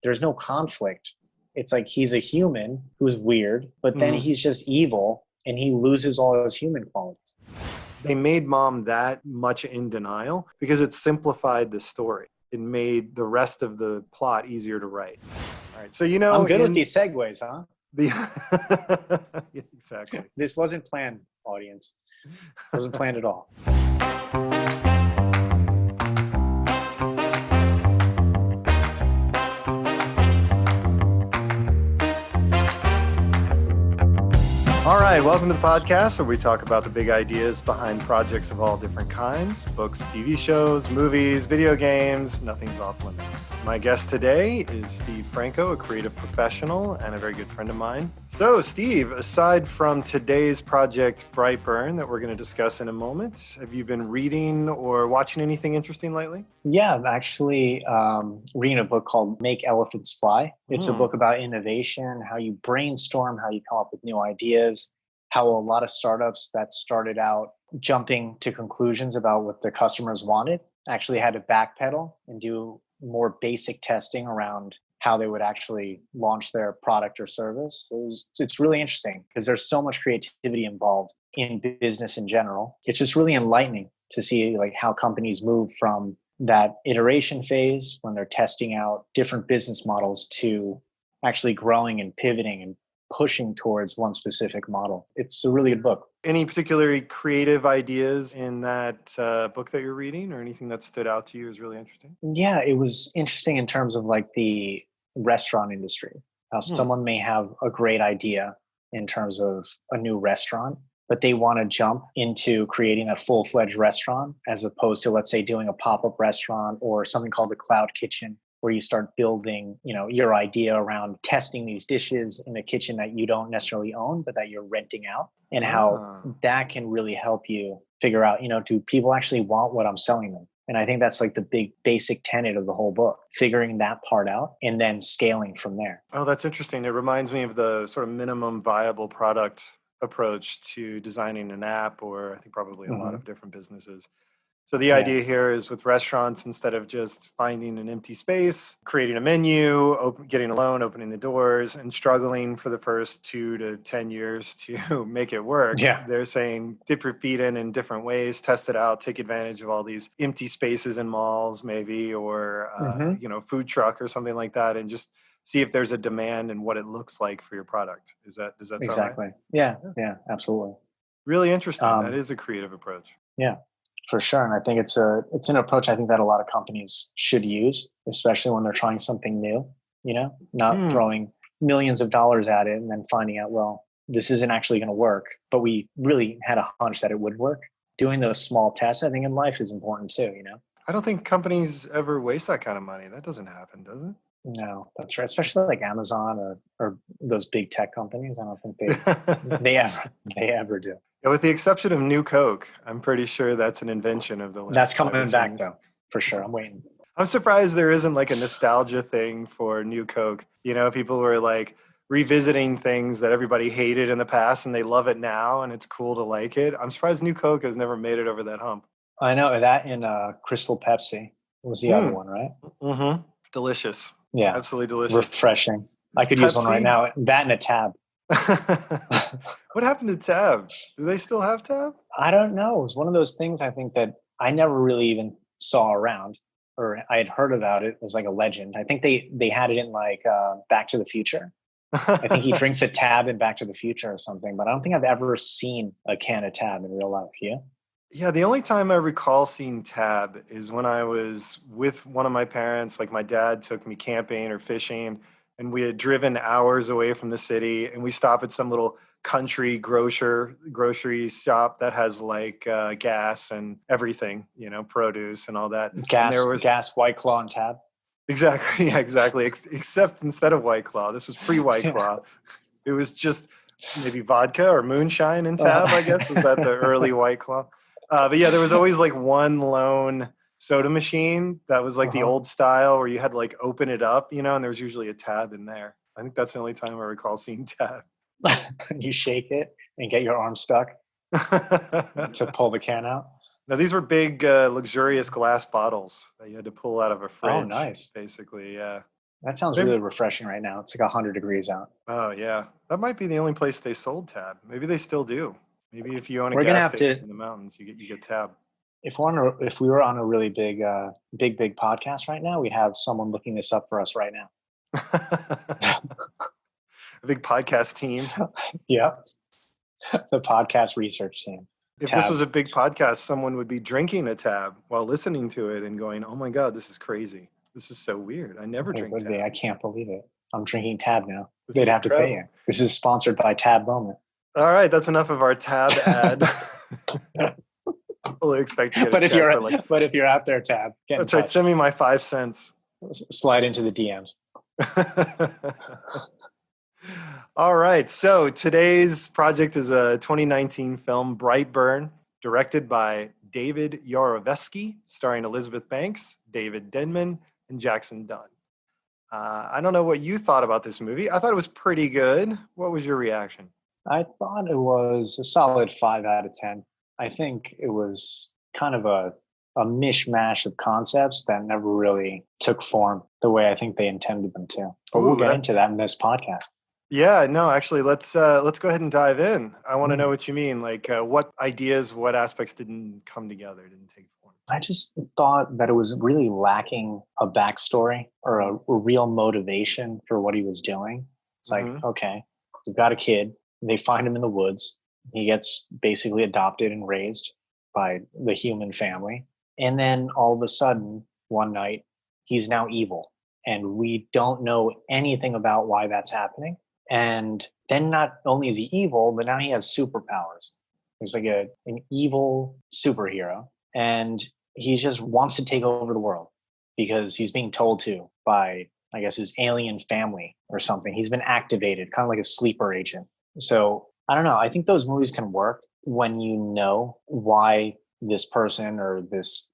there's no conflict. It's like he's a human who's weird, but then he's just evil and he loses all his human qualities. They made Mom that much in denial because it simplified the story. It made the rest of the plot easier to write. All right, so I'm good with these segues, huh? Exactly. This wasn't planned, audience. It wasn't planned at all. All right, welcome to the podcast where we talk about the big ideas behind projects of all different kinds, books, TV shows, movies, video games, nothing's off limits. My guest today is Steve Franco, a creative professional and a very good friend of mine. So Steve, aside from today's project Brightburn that we're going to discuss in a moment, have you been reading or watching anything interesting lately? Yeah, I'm actually reading a book called Make Elephants Fly. It's a book about innovation, how you brainstorm, how you come up with new ideas, how a lot of startups that started out jumping to conclusions about what the customers wanted actually had to backpedal and do more basic testing around how they would actually launch their product or service. It's really interesting because there's so much creativity involved in business in general. It's just really enlightening to see like how companies move from that iteration phase when they're testing out different business models to actually growing and pivoting and pushing towards one specific model. It's a really good book. Any particularly creative ideas in that book that you're reading or anything that stood out to you is really interesting? Yeah, it was interesting in terms of like the restaurant industry. How someone may have a great idea in terms of a new restaurant, but they want to jump into creating a full-fledged restaurant as opposed to, let's say, doing a pop-up restaurant or something called the cloud kitchen, where you start building, your idea around testing these dishes in a kitchen that you don't necessarily own, but that you're renting out, and how that can really help you figure out, do people actually want what I'm selling them? And I think that's like the big basic tenet of the whole book, figuring that part out and then scaling from there. Oh, that's interesting. It reminds me of the sort of minimum viable product approach to designing an app, or I think probably a lot of different businesses. So the idea here is with restaurants, instead of just finding an empty space, creating a menu, getting a loan, opening the doors, and struggling for the first 2 to 10 years to make it work, they're saying dip your feet in different ways, test it out, take advantage of all these empty spaces in malls maybe, or food truck or something like that, and just see if there's a demand and what it looks like for your product. Does that sound exactly right? Yeah, absolutely. Really interesting. That is a creative approach. Yeah, for sure. And I think it's an approach I think that a lot of companies should use, especially when they're trying something new, not throwing millions of dollars at it and then finding out, well, this isn't actually going to work, but we really had a hunch that it would work. Doing those small tests, I think in life is important too, I don't think companies ever waste that kind of money. That doesn't happen, does it? No, that's right. Especially like Amazon or those big tech companies. I don't think they ever do. Yeah, with the exception of New Coke, I'm pretty sure that's an invention of the last. That's coming back though, for sure. I'm waiting. I'm surprised there isn't like a nostalgia thing for New Coke. People were like revisiting things that everybody hated in the past and they love it now and it's cool to like it. I'm surprised New Coke has never made it over that hump. I know that in Crystal Pepsi was the other one, right? Mm-hmm. Delicious. Yeah. Absolutely delicious. Refreshing. I could use one right now. That and a Tab. What happened to Tab? Do they still have Tab? I don't know. It was one of those things I think that I never really even saw around, or I had heard about it as like a legend. I think they had it in like Back to the Future. I think he drinks a Tab in Back to the Future or something, but I don't think I've ever seen a can of Tab in real life. Yeah. Yeah, the only time I recall seeing Tab is when I was with one of my parents, like my dad took me camping or fishing, and we had driven hours away from the city, and we stop at some little country grocery shop that has like gas and everything, produce and all that. Gas, White Claw, and Tab. Exactly, yeah, exactly. Except instead of White Claw, this was pre-White Claw. It was just maybe vodka or moonshine and Tab, I guess. Was that the early White Claw? But yeah, there was always like one lone soda machine that was like the old style where you had to like open it up, and there was usually a Tab in there. I think that's the only time I recall seeing Tab. You shake it and get your arm stuck to pull the can out. Now, these were big, luxurious glass bottles that you had to pull out of a fridge. Oh, nice. Basically, yeah. That sounds really refreshing right now. It's like 100 degrees out. Oh, yeah. That might be the only place they sold Tab. Maybe they still do. Maybe if you own a We're gonna gas have station to, in the mountains, you get Tab. if we were on a really big podcast right now, we'd have someone looking this up for us right now. A big podcast team. Yeah. The podcast research team. If Tab. this was a big podcast, someone would be drinking a Tab while listening to it and going, "Oh my God, this is crazy. This is so weird. I never drink Tab. I can't believe it. I'm drinking Tab now. This They'd is have incredible. to pay you. This is sponsored by Tab Moment. All right, that's enough of our Tab ad. Fully expect to get But a if check you're for like, but if you're out there, Tab, get in that's right. touch. Send me my 5 cents. Slide into the DMs. All right. So today's project is a 2019 film, Brightburn, directed by David Yarovesky, starring Elizabeth Banks, David Denman, and Jackson Dunn. I don't know what you thought about this movie. I thought it was pretty good. What was your reaction? I thought it was a solid 5 out of 10. I think it was kind of a mishmash of concepts that never really took form the way I think they intended them to. But we'll get into that in this podcast. Yeah, no, actually, let's go ahead and dive in. I want to know what you mean. Like, what ideas, what aspects didn't come together, didn't take form? I just thought that it was really lacking a backstory or a real motivation for what he was doing. It's like, okay, we've got a kid. They find him in the woods. He gets basically adopted and raised by the human family. And then all of a sudden, one night, he's now evil. And we don't know anything about why that's happening. And then not only is he evil, but now he has superpowers. He's like an evil superhero. And he just wants to take over the world because he's being told to by, I guess, his alien family or something. He's been activated, kind of like a sleeper agent. So I don't know. I think those movies can work when you know why this person or this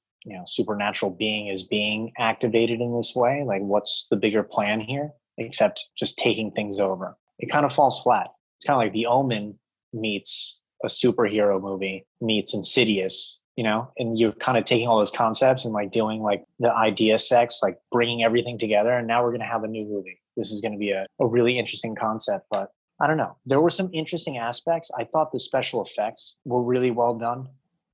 supernatural being is being activated in this way. Like, what's the bigger plan here except just taking things over? It kind of falls flat. It's kind of like the Omen meets a superhero movie meets Insidious, and you're kind of taking all those concepts and like doing like the idea sex, like bringing everything together. And now we're going to have a new movie. This is going to be a really interesting concept, but I don't know. There were some interesting aspects. I thought the special effects were really well done.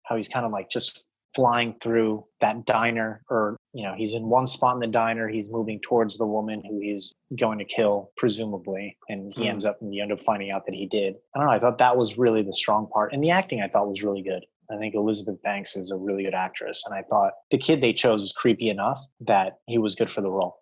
How he's kind of like just flying through that diner, or, he's in one spot in the diner. He's moving towards the woman who he's going to kill, presumably. And you end up finding out that he did. I don't know. I thought that was really the strong part. And the acting I thought was really good. I think Elizabeth Banks is a really good actress. And I thought the kid they chose was creepy enough that he was good for the role.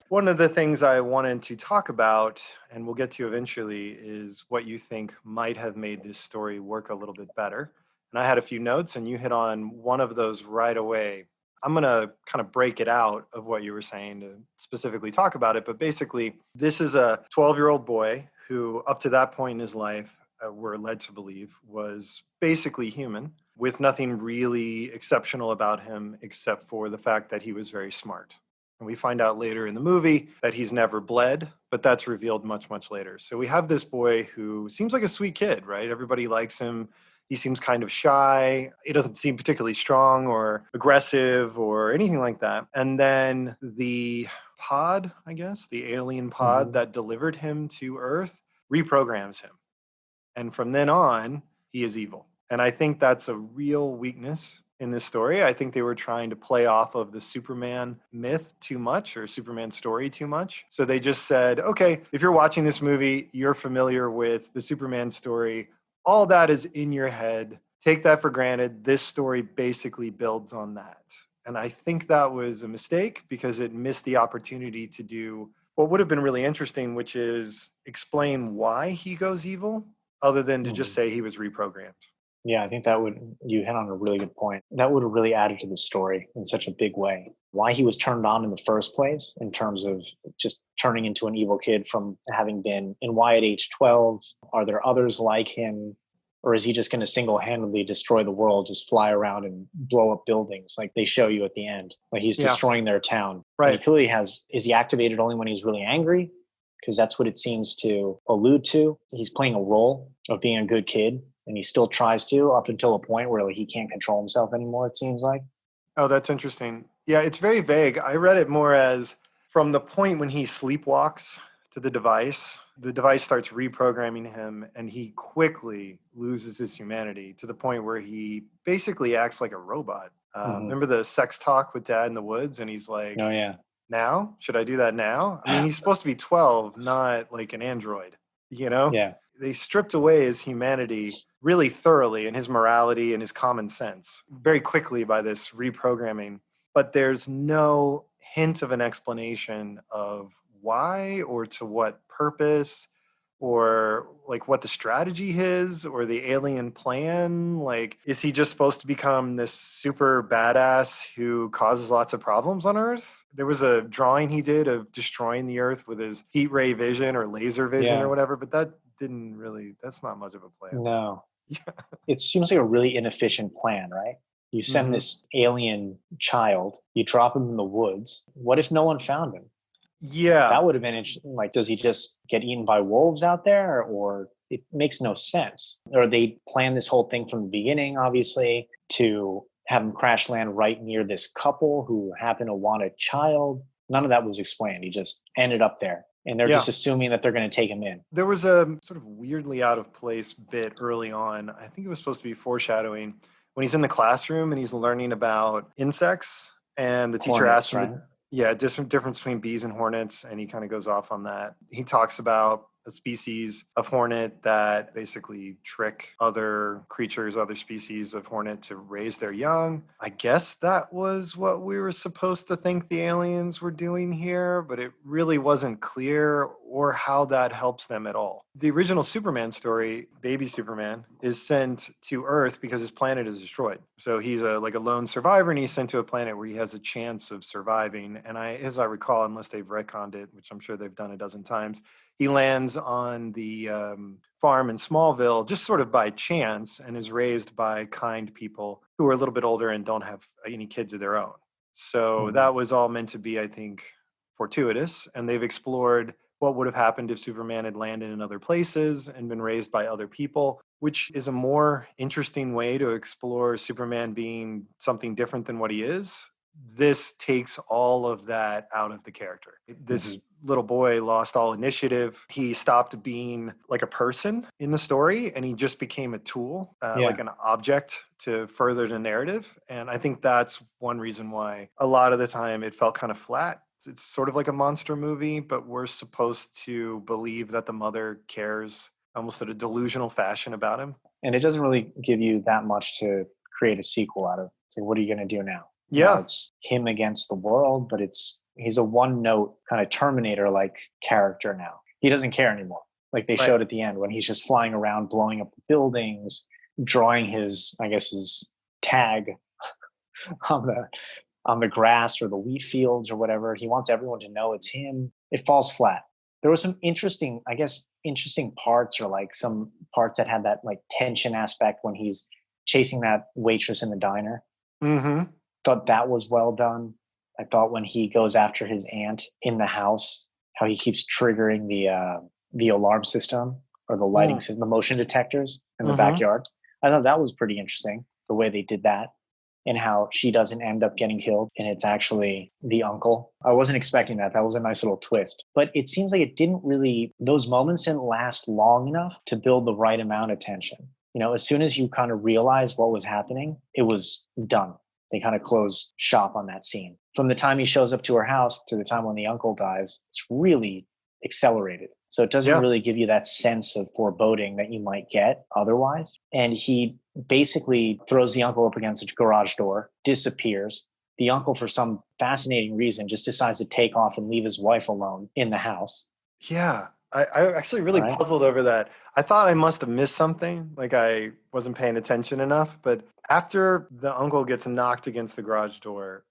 One of the things I wanted to talk about, and we'll get to eventually, is what you think might have made this story work a little bit better. And I had a few notes, and you hit on one of those right away. I'm going to kind of break it out of what you were saying to specifically talk about it. But basically, this is a 12-year-old boy who, up to that point in his life, we're led to believe, was basically human, with nothing really exceptional about him except for the fact that he was very smart. And we find out later in the movie that he's never bled, but that's revealed much, much later. So we have this boy who seems like a sweet kid, right? Everybody likes him. He seems kind of shy. He doesn't seem particularly strong or aggressive or anything like that. And then the pod, I guess, the alien pod that delivered him to Earth reprograms him. And from then on, he is evil. And I think that's a real weakness in this story. I think they were trying to play off of the Superman myth too much, or Superman story too much. So they just said, okay, if you're watching this movie, you're familiar with the Superman story. All that is in your head. Take that for granted. This story basically builds on that. And I think that was a mistake because it missed the opportunity to do what would have been really interesting, which is explain why he goes evil, other than to just say he was reprogrammed. Yeah, I think you hit on a really good point. That would have really added to the story in such a big way. Why he was turned on in the first place, in terms of just turning into an evil kid from having been in Y at age 12. Are there others like him? Or is he just going to single-handedly destroy the world, just fly around and blow up buildings like they show you at the end? Like he's destroying their town. Right. And he clearly is he activated only when he's really angry? Because that's what it seems to allude to. He's playing a role of being a good kid. And he still tries to, up until a point where he can't control himself anymore, it seems like. Oh, that's interesting. Yeah, it's very vague. I read it more as from the point when he sleepwalks to the device starts reprogramming him, and he quickly loses his humanity to the point where he basically acts like a robot. Remember the sex talk with Dad in the woods? And he's like, Oh, yeah. now? Should I do that now? I mean, he's supposed to be 12, not like an android, you know? Yeah. They stripped away his humanity really thoroughly, and his morality and his common sense very quickly by this reprogramming. But there's no hint of an explanation of why or to what purpose, or like what the strategy is, or the alien plan. Like, is he just supposed to become this super badass who causes lots of problems on Earth? There was a drawing he did of destroying the Earth with his heat ray vision or laser vision or whatever, but that's not much of a plan. No. It seems like a really inefficient plan, right? You send this alien child, you drop him in the woods. What if no one found him? Yeah. That would have been interesting. Like, does he just get eaten by wolves out there? Or it makes no sense. Or they planned this whole thing from the beginning, obviously, to have him crash land right near this couple who happened to want a child. None of that was explained. He just ended up there. And they're just assuming that they're going to take him in. There was a sort of weirdly out of place bit early on. I think it was supposed to be foreshadowing when he's in the classroom and he's learning about insects, and the teacher asks him, difference between bees and hornets, and he kind of goes off on that. He talks about a species of hornet that basically trick other creatures, other species of hornet to raise their young. I guess that was what we were supposed to think the aliens were doing here, but it really wasn't clear or how that helps them at all. The original Superman story, baby Superman, is sent to Earth because his planet is destroyed. So he's a lone survivor, and he's sent to a planet where he has a chance of surviving. And as I recall, unless they've retconned it, which I'm sure they've done a dozen times, he lands on the farm in Smallville just sort of by chance, and is raised by kind people who are a little bit older and don't have any kids of their own. So that was all meant to be, I think, fortuitous. And they've explored what would have happened if Superman had landed in other places and been raised by other people, which is a more interesting way to explore Superman being something different than what he is. This takes all of that out of the character. This little boy lost all initiative. He stopped being like a person in the story, and he just became a tool, like an object to further the narrative. And I think that's one reason why a lot of the time it felt kind of flat. It's sort of like a monster movie, but we're supposed to believe that the mother cares almost in a delusional fashion about him. And it doesn't really give you that much to create a sequel out of. So what are you going to do now? Yeah. Now it's him against the world, but he's a one-note kind of Terminator-like character now. He doesn't care anymore. Like they showed at the end when he's just flying around, blowing up the buildings, drawing his tag on the grass or the wheat fields or whatever. He wants everyone to know it's him. It falls flat. There were some interesting parts, or like some parts that had that like tension aspect when he's chasing that waitress in the diner. Thought that was well done. I thought when he goes after his aunt in the house, how he keeps triggering the alarm system or the lighting system, the motion detectors in the backyard. I thought that was pretty interesting, the way they did that, and how she doesn't end up getting killed and it's actually the uncle. I wasn't expecting that. That was a nice little twist. But it seems like those moments didn't last long enough to build the right amount of tension. You know, as soon as you kind of realized what was happening, it was done. They kind of closed shop on that scene. From the time he shows up to her house to the time when the uncle dies, it's really accelerated. So it doesn't really give you that sense of foreboding that you might get otherwise. And he basically throws the uncle up against a garage door, disappears. The uncle, for some fascinating reason, just decides to take off and leave his wife alone in the house. Yeah. I actually really puzzled over that. I thought I must have missed something, like I wasn't paying attention enough. But after the uncle gets knocked against the garage door,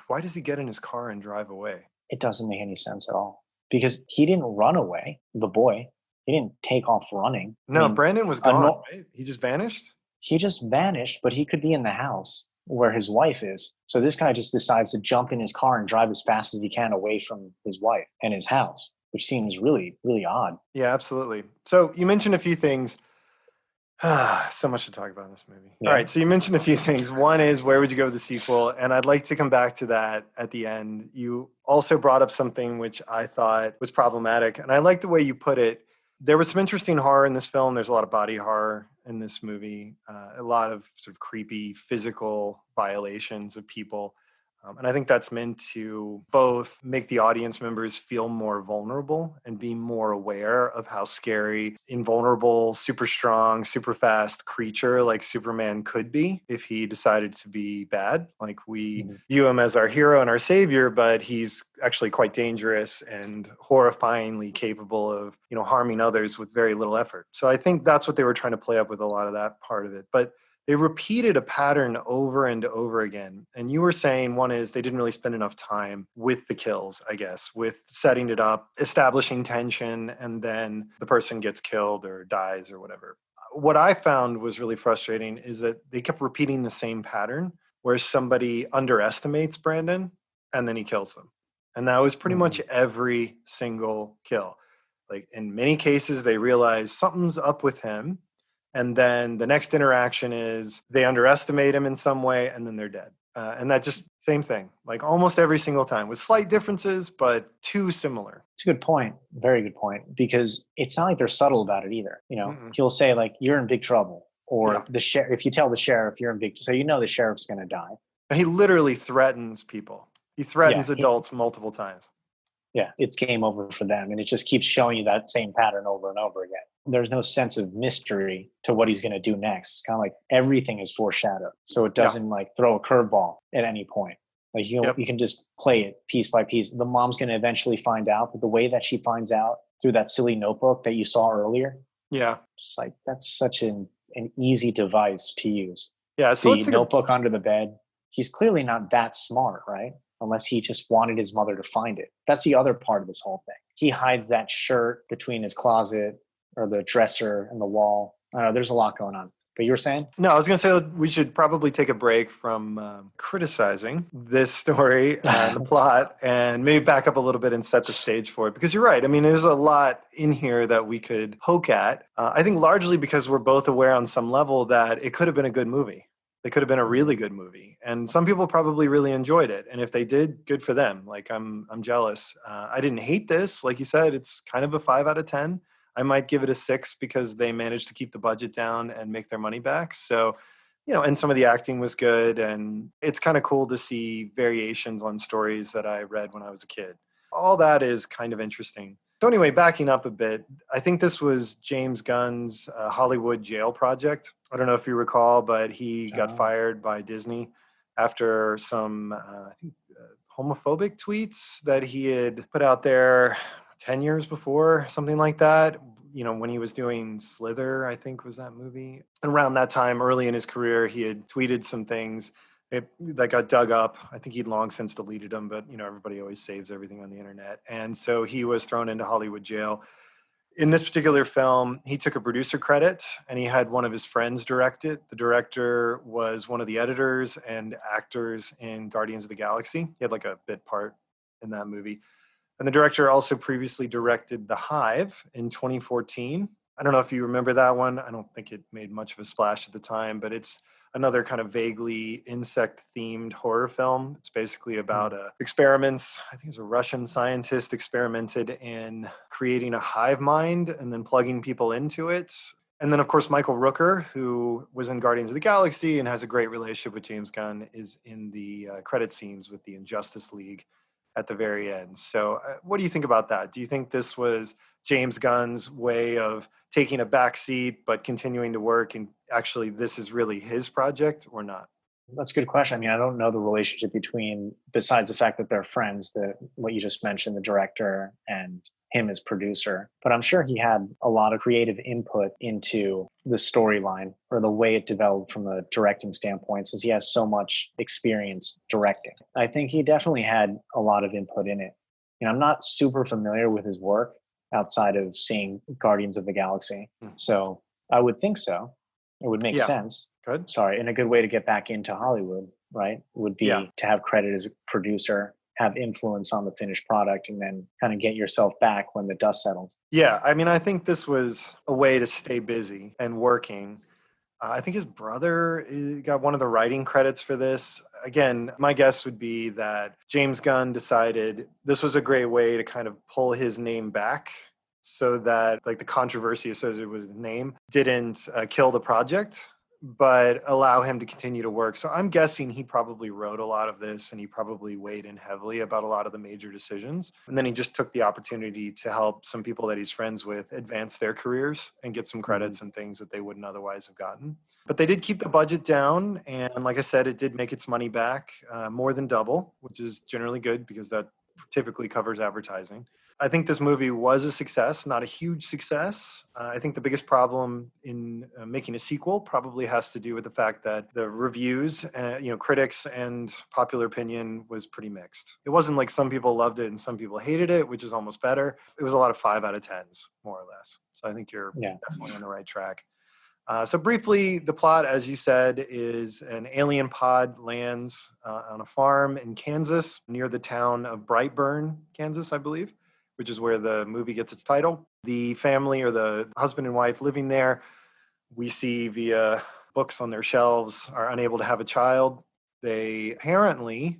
why does he get in his car and drive away? It doesn't make any sense at all. Because he didn't run away, the boy. He didn't take off running. No, Brandon was gone, right? He just vanished? He just vanished, but he could be in the house where his wife is. So this guy just decides to jump in his car and drive as fast as he can away from his wife and his house, which seems really, really odd. Yeah, absolutely. So you mentioned a few things. So much to talk about in this movie. Yeah. All right, so you mentioned a few things. One is, where would you go with the sequel? And I'd like to come back to that at the end. You also brought up something which I thought was problematic, and I like the way you put it. There was some interesting horror in this film. There's a lot of body horror in this movie, a lot of sort of creepy physical violations of people. And I think that's meant to both make the audience members feel more vulnerable and be more aware of how scary, invulnerable, super strong, super fast creature like Superman could be if he decided to be bad. Like, we view him as our hero and our savior, but he's actually quite dangerous and horrifyingly capable of, harming others with very little effort. So I think that's what they were trying to play up with a lot of that part of it. But they repeated a pattern over and over again. And you were saying one is they didn't really spend enough time with the kills, I guess, with setting it up, establishing tension, and then the person gets killed or dies or whatever. What I found was really frustrating is that they kept repeating the same pattern where somebody underestimates Brandon and then he kills them. And that was pretty much every single kill. Like, in many cases, they realize something's up with him. And then the next interaction is they underestimate him in some way, and then they're dead. And that just same thing, like almost every single time, with slight differences, but too similar. It's a good point. Very good point. Because it's not like they're subtle about it either. He'll say, like, you're in big trouble. Or the sheriff, if you tell the sheriff you're in big, so the sheriff's going to die. And he literally threatens people. He threatens adults multiple times. Yeah, it's game over for them. And it just keeps showing you that same pattern over and over again. There's no sense of mystery to what he's going to do next. It's kind of like everything is foreshadowed. So it doesn't like throw a curveball at any point. Like, you can just play it piece by piece. The mom's going to eventually find out, but the way that she finds out through that silly notebook that you saw earlier. Yeah. Just like, that's such an easy device to use. Yeah. So the notebook under the bed. He's clearly not that smart, right? Unless he just wanted his mother to find it. That's the other part of this whole thing. He hides that shirt between his closet or the dresser and the wall. I don't know, there's a lot going on. But you were saying? No, I was going to say we should probably take a break from criticizing this story and the plot and maybe back up a little bit and set the stage for it. Because you're right. I mean, there's a lot in here that we could poke at. I think largely because we're both aware on some level that it could have been a good movie. It could have been a really good movie. And some people probably really enjoyed it. And if they did, good for them. Like, I'm jealous. I didn't hate this. Like you said, it's kind of a 5 out of 10. I might give it a 6 because they managed to keep the budget down and make their money back. So, and some of the acting was good. And it's kind of cool to see variations on stories that I read when I was a kid. All that is kind of interesting. So anyway, backing up a bit, I think this was James Gunn's Hollywood jail project. I don't know if you recall, but he got fired by Disney after some homophobic tweets that he had put out there 10 years before, something like that. When he was doing Slither, I think was that movie. Around that time, early in his career, he had tweeted some things that got dug up. I think he'd long since deleted them, but everybody always saves everything on the internet. And so he was thrown into Hollywood jail. In this particular film, he took a producer credit and he had one of his friends direct it. The director was one of the editors and actors in Guardians of the Galaxy. He had like a bit part in that movie. And the director also previously directed The Hive in 2014. I don't know if you remember that one. I don't think it made much of a splash at the time, but it's another kind of vaguely insect-themed horror film. It's basically about experiments. I think it's a Russian scientist experimented in creating a hive mind and then plugging people into it. And then, of course, Michael Rooker, who was in Guardians of the Galaxy and has a great relationship with James Gunn, is in the credit scenes with the Injustice League at the very end. So what do you think about that? Do you think this was James Gunn's way of taking a back seat but continuing to work, and actually this is really his project, or not? That's a good question. I mean, I don't know the relationship between, besides the fact that they're friends, what you just mentioned, the director and him as producer, but I'm sure he had a lot of creative input into the storyline or the way it developed from a directing standpoint, since he has so much experience directing. I think he definitely had a lot of input in it. I'm not super familiar with his work outside of seeing Guardians of the Galaxy. So I would think so. It would make sense. Good. Sorry. And a good way to get back into Hollywood, right, would be to have credit as a producer, have influence on the finished product, and then kind of get yourself back when the dust settles. Yeah. I mean, I think this was a way to stay busy and working I think his brother got one of the writing credits for this. Again, my guess would be that James Gunn decided this was a great way to kind of pull his name back so that like the controversy associated with his name didn't kill the project, but allow him to continue to work. So I'm guessing he probably wrote a lot of this and he probably weighed in heavily about a lot of the major decisions. And then he just took the opportunity to help some people that he's friends with advance their careers and get some credits and things that they wouldn't otherwise have gotten. But they did keep the budget down. And like I said, it did make its money back more than double, which is generally good because that typically covers advertising. I think this movie was a success, not a huge success. I think the biggest problem in making a sequel probably has to do with the fact that the reviews, critics and popular opinion was pretty mixed. It wasn't like some people loved it and some people hated it, which is almost better. It was a lot of 5 out of 10s, more or less. So I think you're definitely on the right track. So briefly, the plot, as you said, is an alien pod lands on a farm in Kansas near the town of Brightburn, Kansas, I believe, which is where the movie gets its title. The family or the husband and wife living there, we see via books on their shelves, are unable to have a child. They apparently,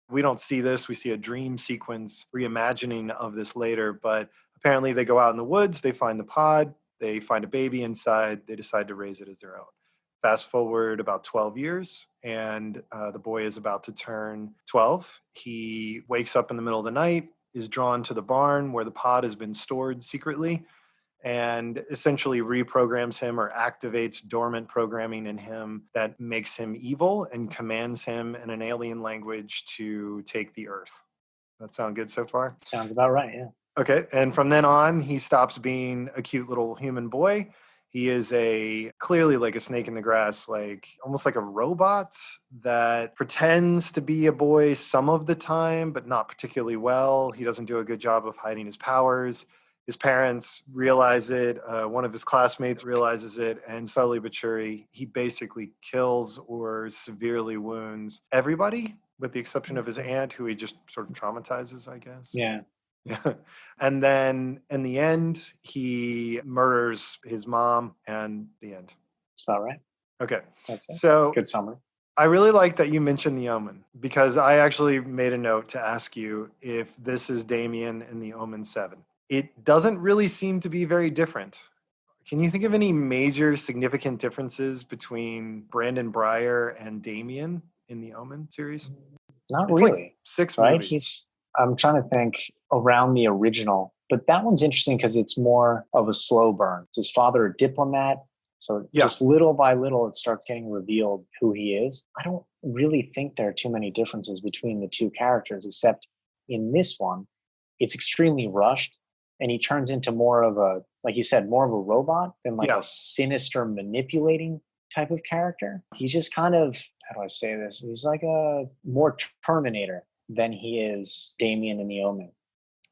we don't see this, we see a dream sequence reimagining of this later, but apparently they go out in the woods, they find the pod, they find a baby inside, they decide to raise it as their own. Fast forward about 12 years, and the boy is about to turn 12. He wakes up in the middle of the night, is drawn to the barn where the pod has been stored secretly, and essentially reprograms him or activates dormant programming in him that makes him evil and commands him in an alien language to take the earth. That sound good so far? Sounds about right, yeah. Okay, and from then on, he stops being a cute little human boy. He is clearly like a snake in the grass, like almost like a robot that pretends to be a boy some of the time, but not particularly well. He doesn't do a good job of hiding his powers. His parents realize it. One of his classmates realizes it, and slowly but surely, he basically kills or severely wounds everybody, with the exception of his aunt, who he just sort of traumatizes, I guess. Yeah. Yeah. And then in the end, he murders his mom, and the end. That's about right. Okay. That's it. So good summary. I really like that you mentioned the Omen, because I actually made a note to ask you if this is Damien in the Omen 7. It doesn't really seem to be very different. Can you think of any major significant differences between Brandon Breyer and Damien in the Omen series? Not It's really. like 6 right? movies. I'm trying to think around the original, but that one's interesting because it's more of a slow burn. Is his father a diplomat? So just little by little, it starts getting revealed who he is. I don't really think there are too many differences between the two characters, except in this one, it's extremely rushed. And he turns into more of a, like you said, more of a robot than like a sinister manipulating type of character. He's just kind of, how do I say this? He's like a more Terminator than he is Damien in the Omen.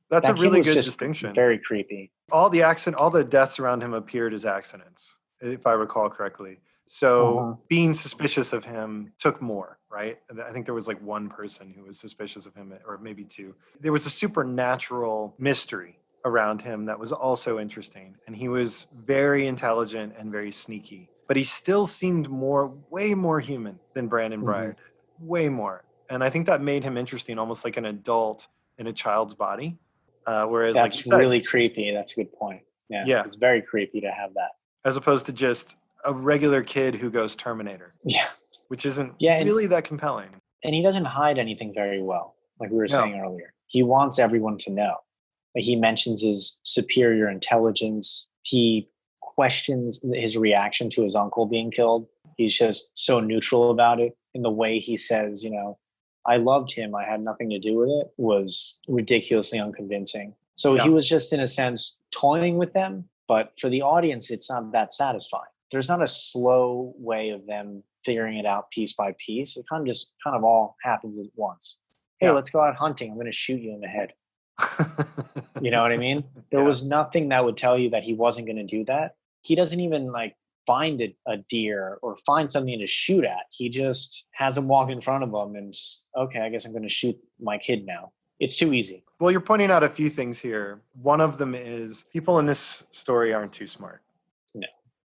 That's a really good distinction. Very creepy. All the deaths around him appeared as accidents, if I recall correctly. So being suspicious of him took more, right? I think there was like one person who was suspicious of him, or maybe 2. There was a supernatural mystery around him that was also interesting. And he was very intelligent and very sneaky. But he still seemed way more human than Brandon Breyer did. Way more. And I think that made him interesting, almost like an adult in a child's body. Whereas that's really creepy. That's a good point. Yeah. It's very creepy to have that. As opposed to just a regular kid who goes Terminator. Yeah. Which isn't really that compelling. And he doesn't hide anything very well, like we were saying earlier. He wants everyone to know. Like he mentions his superior intelligence. He questions his reaction to his uncle being killed. He's just so neutral about it. In the way he says, I loved him, I had nothing to do with it, was ridiculously unconvincing. So he was just, in a sense, toying with them. But for the audience, it's not that satisfying. There's not a slow way of them figuring it out piece by piece. It kind of all happens at once. Hey, let's go out hunting. I'm going to shoot you in the head. You know what I mean? There was nothing that would tell you that he wasn't going to do that. He doesn't even find a deer or find something to shoot at. He just has him walk in front of him and okay, I guess I'm going to shoot my kid now. It's too easy. Well, you're pointing out a few things here. One of them is people in this story aren't too smart. No.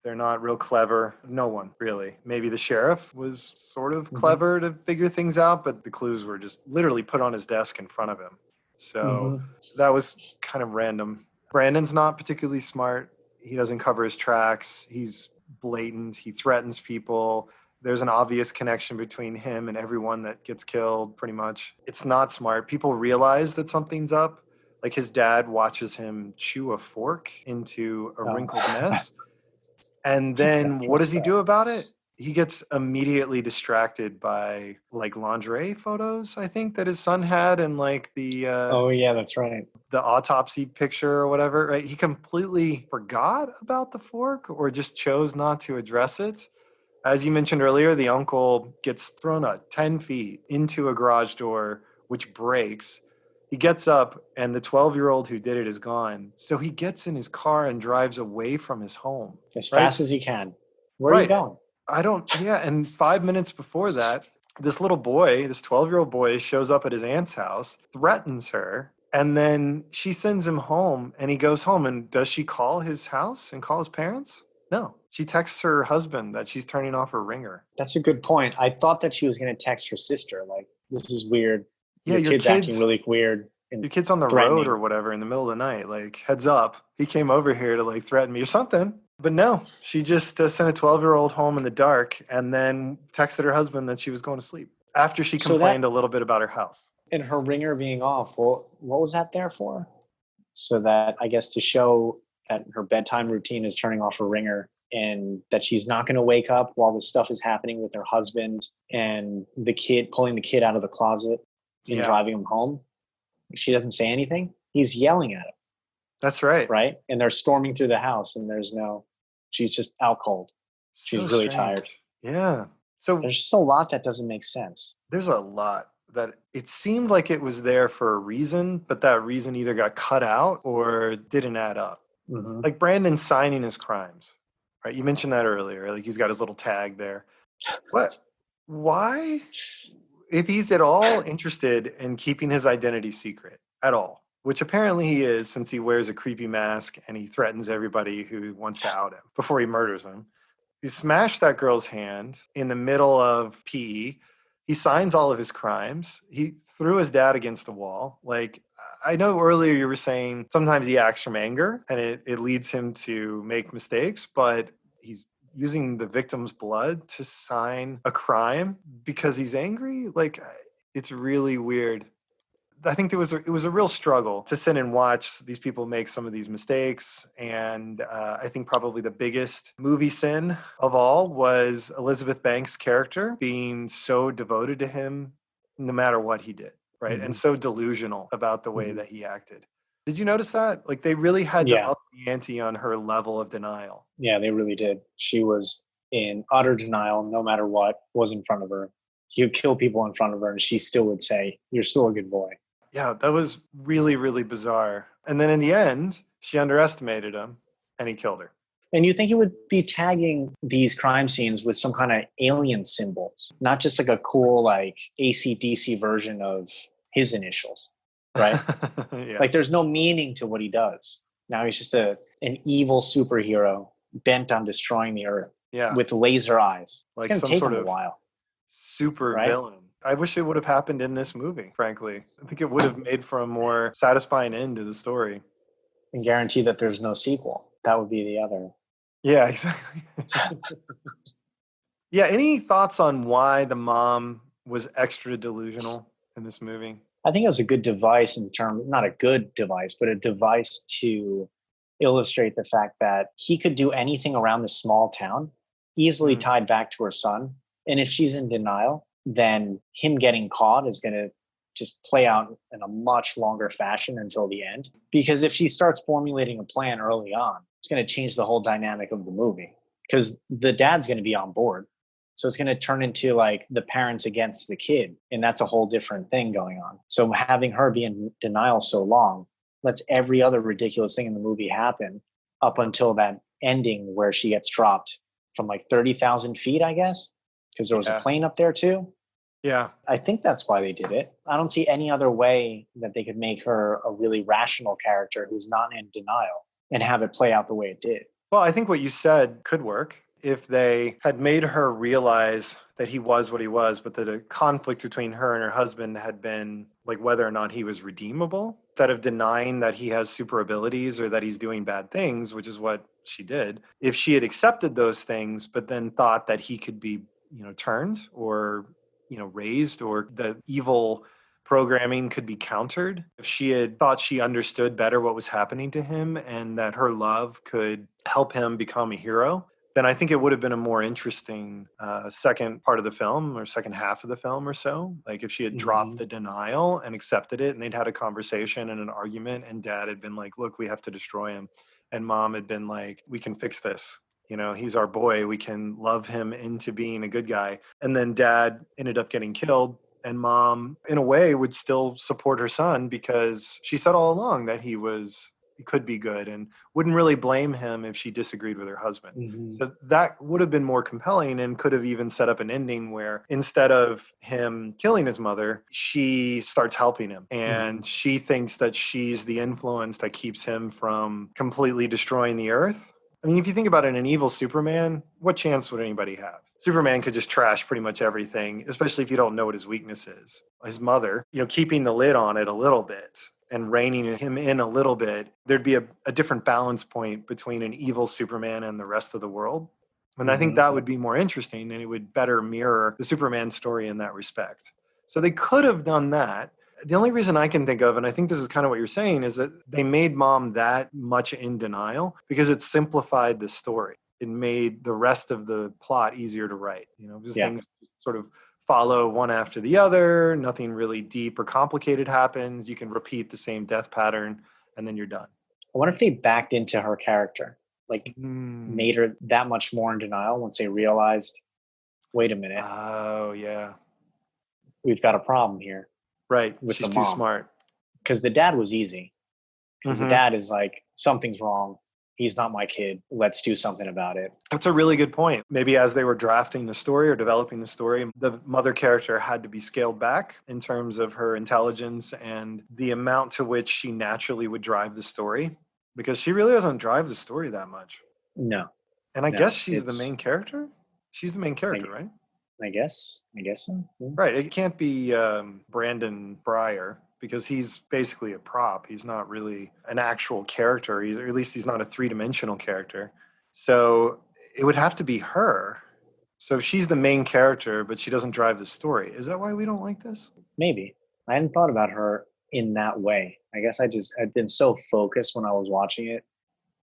They're not real clever. No one, really. Maybe the sheriff was sort of Mm-hmm. clever to figure things out, but the clues were just literally put on his desk in front of him. So that was kind of random. Brandon's not particularly smart. He doesn't cover his tracks. He's blatant. He threatens people. There's an obvious connection between him and everyone that gets killed, pretty much. It's not smart. People realize that something's up. Like his dad watches him chew a fork into a wrinkled mess. And then what does he do about it? He gets immediately distracted by like lingerie photos, I think, that his son had, and like the oh yeah, that's right, the autopsy picture or whatever, right? He completely forgot about the fork or just chose not to address it. As you mentioned earlier, the uncle gets thrown 10 feet into a garage door, which breaks. He gets up, and the 12-year-old who did it is gone. So he gets in his car and drives away from his home. as fast as he can. Where are you going? And 5 minutes before that, this little boy, this 12-year-old boy, shows up at his aunt's house, threatens her, and then she sends him home, and he goes home. And does she call his house and call his parents? No. She texts her husband that she's turning off her ringer. That's a good point. I thought that she was going to text her sister, like, this is weird. Yeah, your kid's acting really weird. Your kid's on the road or whatever in the middle of the night. Like, heads up. He came over here to, like, threaten me or something. But no, she just sent a 12-year-old home in the dark and then texted her husband that she was going to sleep after she complained a little bit about her house. And her ringer being off, well, what was that there for? So that, I guess, to show that her bedtime routine is turning off her ringer and that she's not going to wake up while this stuff is happening with her husband and the kid, pulling the kid out of the closet and driving him home. She doesn't say anything. He's yelling at him. That's right. Right? And they're storming through the house and she's just out cold. She's really tired. Yeah. So there's just a lot that doesn't make sense. There's a lot that it seemed like it was there for a reason, but that reason either got cut out or didn't add up. Mm-hmm. Like Brandon signing his crimes, right? You mentioned that earlier. Like he's got his little tag there. What? Why? If he's at all interested in keeping his identity secret at all, which apparently he is since he wears a creepy mask and he threatens everybody who wants to out him before he murders him. He smashed that girl's hand in the middle of PE. He signs all of his crimes. He threw his dad against the wall. Like, I know earlier you were saying sometimes he acts from anger and it leads him to make mistakes, but he's using the victim's blood to sign a crime because he's angry. Like, it's really weird. I think it was a real struggle to sit and watch these people make some of these mistakes. And I think probably the biggest movie sin of all was Elizabeth Banks' character being so devoted to him no matter what he did, right? Mm-hmm. And so delusional about the way that he acted. Did you notice that? Like they really had to up the ante on her level of denial. Yeah, they really did. She was in utter denial no matter what was in front of her. He would kill people in front of her and she still would say, "You're still a good boy." Yeah, that was really, really bizarre. And then in the end, she underestimated him and he killed her. And you think he would be tagging these crime scenes with some kind of alien symbols, not just like a cool like AC/DC version of his initials, right? Like there's no meaning to what he does. Now he's just an evil superhero bent on destroying the earth with laser eyes. Like it's going to take him a while. Super villain. I wish it would have happened in this movie, frankly. I think it would have made for a more satisfying end to the story. And guarantee that there's no sequel. That would be the other. Yeah, exactly. Yeah, any thoughts on why the mom was extra delusional in this movie? I think it was a good device not a good device, but a device to illustrate the fact that he could do anything around this small town, easily tied back to her son. And if she's in denial, then him getting caught is going to just play out in a much longer fashion until the end. Because if she starts formulating a plan early on, it's going to change the whole dynamic of the movie. Because the dad's going to be on board. So it's going to turn into like the parents against the kid. And that's a whole different thing going on. So having her be in denial so long lets every other ridiculous thing in the movie happen up until that ending where she gets dropped from like 30,000 feet, I guess. Because there was a plane up there too. Yeah. I think that's why they did it. I don't see any other way that they could make her a really rational character who's not in denial and have it play out the way it did. Well, I think what you said could work if they had made her realize that he was what he was, but that a conflict between her and her husband had been like whether or not he was redeemable. Instead of denying that he has super abilities or that he's doing bad things, which is what she did, if she had accepted those things, but then thought that he could be, turned or, raised, or the evil programming could be countered, if she had thought she understood better what was happening to him and that her love could help him become a hero, then I think it would have been a more interesting second part of the film or second half of the film or so. Like if she had dropped the denial and accepted it and they'd had a conversation and an argument and dad had been like, look, we have to destroy him. And mom had been like, we can fix this. He's our boy. We can love him into being a good guy. And then dad ended up getting killed. And mom, in a way, would still support her son because she said all along that he could be good and wouldn't really blame him if she disagreed with her husband. So that would have been more compelling and could have even set up an ending where instead of him killing his mother, she starts helping him. And she thinks that she's the influence that keeps him from completely destroying the earth. I mean, if you think about it, an evil Superman, what chance would anybody have? Superman could just trash pretty much everything, especially if you don't know what his weakness is. His mother, keeping the lid on it a little bit and reining him in a little bit, there'd be a different balance point between an evil Superman and the rest of the world. And I think that would be more interesting and it would better mirror the Superman story in that respect. So they could have done that. The only reason I can think of, and I think this is kind of what you're saying, is that they made mom that much in denial because it simplified the story. It made the rest of the plot easier to write. Because things sort of follow one after the other. Nothing really deep or complicated happens. You can repeat the same death pattern and then you're done. I wonder if they backed into her character, like made her that much more in denial once they realized, wait a minute. Oh, yeah. We've got a problem here. Right. With She's the too mom. smart. Because the dad was easy. Because the dad is like, something's wrong. He's not my kid. Let's do something about it. That's a really good point. Maybe as they were drafting the story or developing the story, the mother character had to be scaled back in terms of her intelligence and the amount to which she naturally would drive the story, because she really doesn't drive the story that much. No. And I guess she's the main character? She's the main character, right? I guess so. Yeah. Right. It can't be Brandon Breyer because he's basically a prop. He's not really an actual character, or at least he's not a three-dimensional character. So it would have to be her. So she's the main character, but she doesn't drive the story. Is that why we don't like this? Maybe. I hadn't thought about her in that way. I guess I'd been so focused when I was watching it,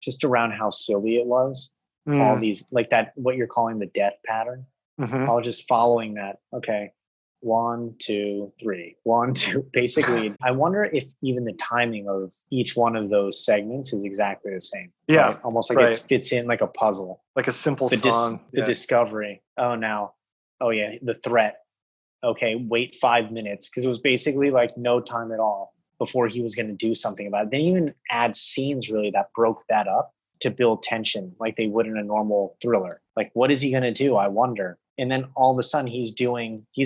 just around how silly it was. All these, like that, what you're calling the death pattern. I was just following that. Okay. 1, 2, 3. 1, 2. Basically, I wonder if even the timing of each one of those segments is exactly the same. Yeah. Right? Almost like it fits in like a puzzle. Like a simple song. The discovery. Oh, yeah. The threat. Okay. Wait 5 minutes. Because it was basically like no time at all before he was going to do something about it. They even add scenes really that broke that up to build tension like they would in a normal thriller. Like, what is he going to do? I wonder. And then all of a sudden he's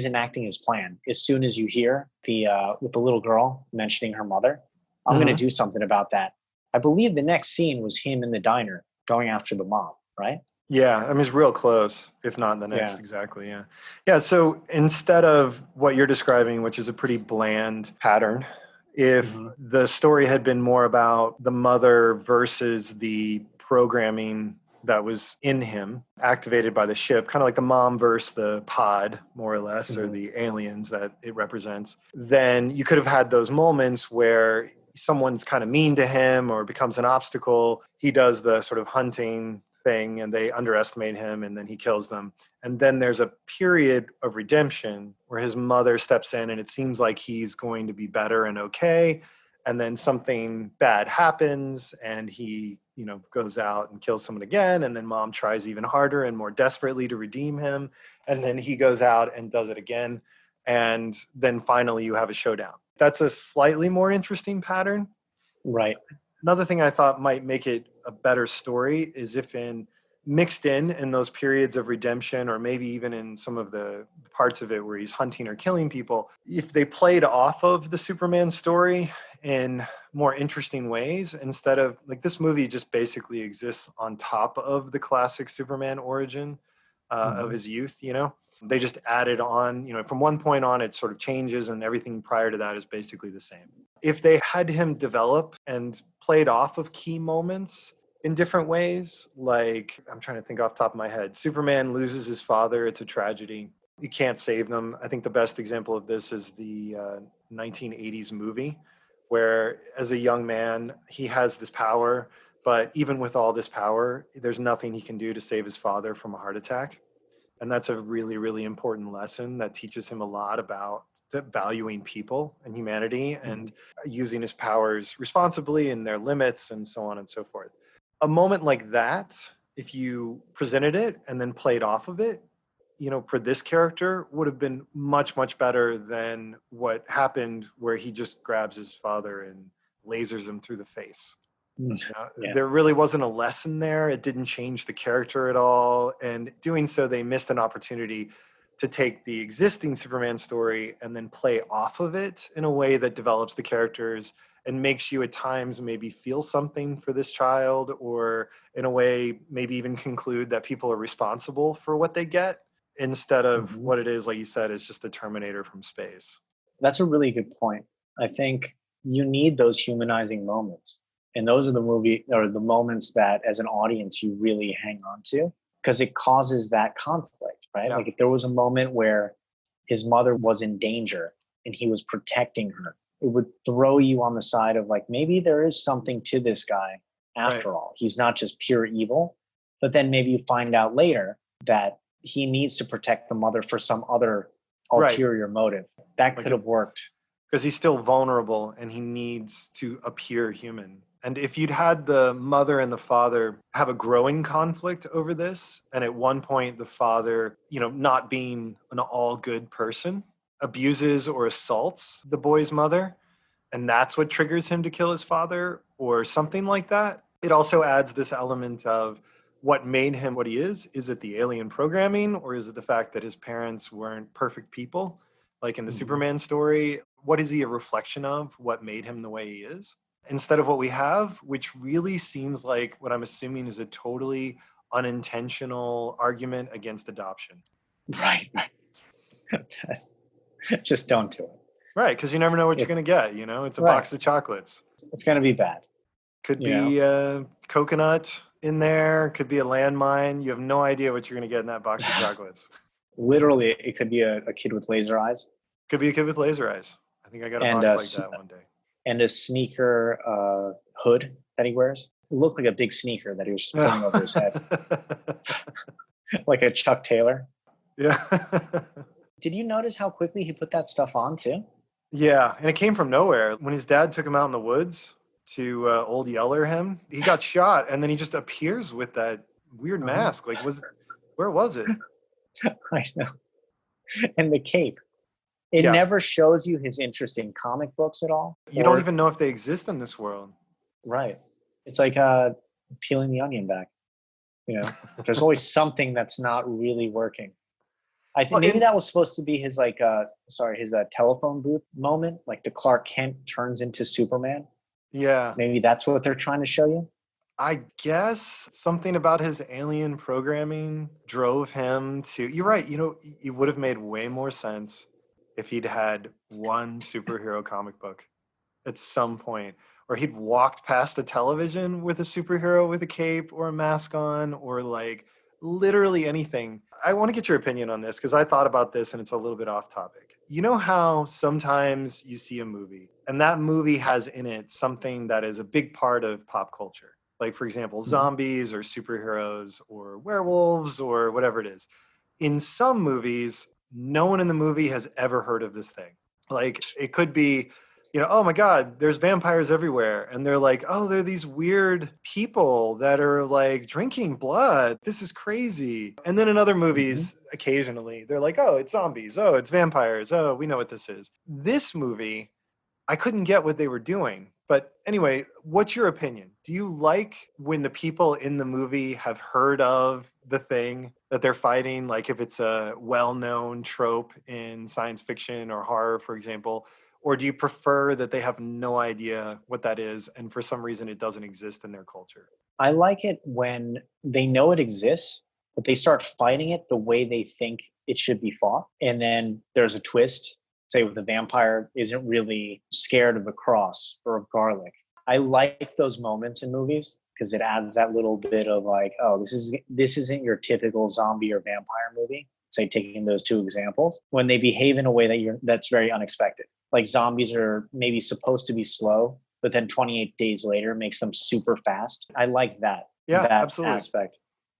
enacting his plan. As soon as you hear with the little girl mentioning her mother, I'm going to do something about that. I believe the next scene was him in the diner going after the mom, right? Yeah. I mean, it's real close, if not the next. Exactly. Yeah. Yeah. So instead of what you're describing, which is a pretty bland pattern, if the story had been more about the mother versus the programming that was in him, activated by the ship, kind of like the mom versus the pod, more or less, or the aliens that it represents, then you could have had those moments where someone's kind of mean to him or becomes an obstacle. He does the sort of hunting thing and they underestimate him and then he kills them. And then there's a period of redemption where his mother steps in and it seems like he's going to be better and okay. And then something bad happens and he, goes out and kills someone again. And then mom tries even harder and more desperately to redeem him. And then he goes out and does it again. And then finally you have a showdown. That's a slightly more interesting pattern. Right. Another thing I thought might make it a better story is if mixed in those periods of redemption, or maybe even in some of the parts of it where he's hunting or killing people, if they played off of the Superman story in more interesting ways, instead of like, this movie just basically exists on top of the classic Superman origin of his youth, you know? They just added on, you know, from one point on, it sort of changes and everything prior to that is basically the same. If they had him develop and played off of key moments in different ways, like, I'm trying to think off the top of my head, Superman loses his father, it's a tragedy. You can't save them. I think the best example of this is the 1980s movie, where as a young man, he has this power, but even with all this power, there's nothing he can do to save his father from a heart attack. And that's a really, really important lesson that teaches him a lot about valuing people and humanity and using his powers responsibly and their limits and so on and so forth. A moment like that, if you presented it and then played off of it, you know, for this character would have been much, much better than what happened where he just grabs his father and lasers him through the face. There really wasn't a lesson there. It didn't change the character at all. And doing so, they missed an opportunity to take the existing Superman story and then play off of it in a way that develops the characters and makes you at times maybe feel something for this child, or in a way maybe even conclude that people are responsible for what they get, instead of what it is, like you said, is just a Terminator from space. That's a really good point. I think you need those humanizing moments. And those are the moments that as an audience you really hang on to, because it causes that conflict, right? Yeah. Like if there was a moment where his mother was in danger and he was protecting her, it would throw you on the side of like, maybe there is something to this guy after all. He's not just pure evil. But then maybe you find out later that he needs to protect the mother for some other ulterior motive. That could have worked. Because he's still vulnerable and he needs to appear human. And if you'd had the mother and the father have a growing conflict over this, and at one point the father, you know, not being an all good person, abuses or assaults the boy's mother, and that's what triggers him to kill his father or something like that, it also adds this element of what made him what he is. Is it the alien programming, or is it the fact that his parents weren't perfect people? Like in the Superman story, what is he a reflection of? What made him the way he is? Instead of what we have, which really seems like what I'm assuming is a totally unintentional argument against adoption. Right. Just don't do it. Right, because you never know what you're going to get, you know? It's a box of chocolates. It's going to be bad. Could be a coconut in there, could be a landmine. You have no idea what you're going to get in that box of chocolates. Literally, it could be a kid with laser eyes. Could be a kid with laser eyes. I think I got a box like that one day. And a sneaker hood that he wears. It looked like a big sneaker that he was just putting over his head. Like a Chuck Taylor. Yeah. Did you notice how quickly he put that stuff on too? Yeah, and it came from nowhere. When his dad took him out in the woods to Old Yeller him, he got shot, and then he just appears with that weird mask. Like, where was it? I know. And the cape. It never shows you his interest in comic books at all. You don't even know if they exist in this world. Right. It's like peeling the onion back. You know, there's always something that's not really working. I think maybe that was supposed to be his his telephone booth moment, like the Clark Kent turns into Superman. Yeah. Maybe that's what they're trying to show you. I guess something about his alien programming drove him to, you're right, you know, it would have made way more sense if he'd had one superhero comic book at some point, or he'd walked past the television with a superhero with a cape or a mask on, or like literally anything. I want to get your opinion on this because I thought about this and it's a little bit off topic. You know how sometimes you see a movie and that movie has in it something that is a big part of pop culture? Like, for example, zombies or superheroes or werewolves or whatever it is. In some movies, no one in the movie has ever heard of this thing. Like, it could be, you know, oh my God, there's vampires everywhere. And they're like, oh, they're these weird people that are like drinking blood. This is crazy. And then in other movies, occasionally, they're like, oh, it's zombies. Oh, it's vampires. Oh, we know what this is. This movie, I couldn't get what they were doing. But anyway, what's your opinion? Do you like when the people in the movie have heard of the thing that they're fighting? Like if it's a well-known trope in science fiction or horror, for example, Or do you prefer that they have no idea what that is and for some reason it doesn't exist in their culture? I like it when they know it exists, but they start fighting it the way they think it should be fought. And then there's a twist, say with the vampire isn't really scared of a cross or of garlic. I like those moments in movies because it adds that little bit of like, oh, this isn't your typical zombie or vampire movie. Say taking those two examples, when they behave in a way that's very unexpected. Like zombies are maybe supposed to be slow, but then 28 days later makes them super fast. I like that. Yeah, that absolutely. aspect.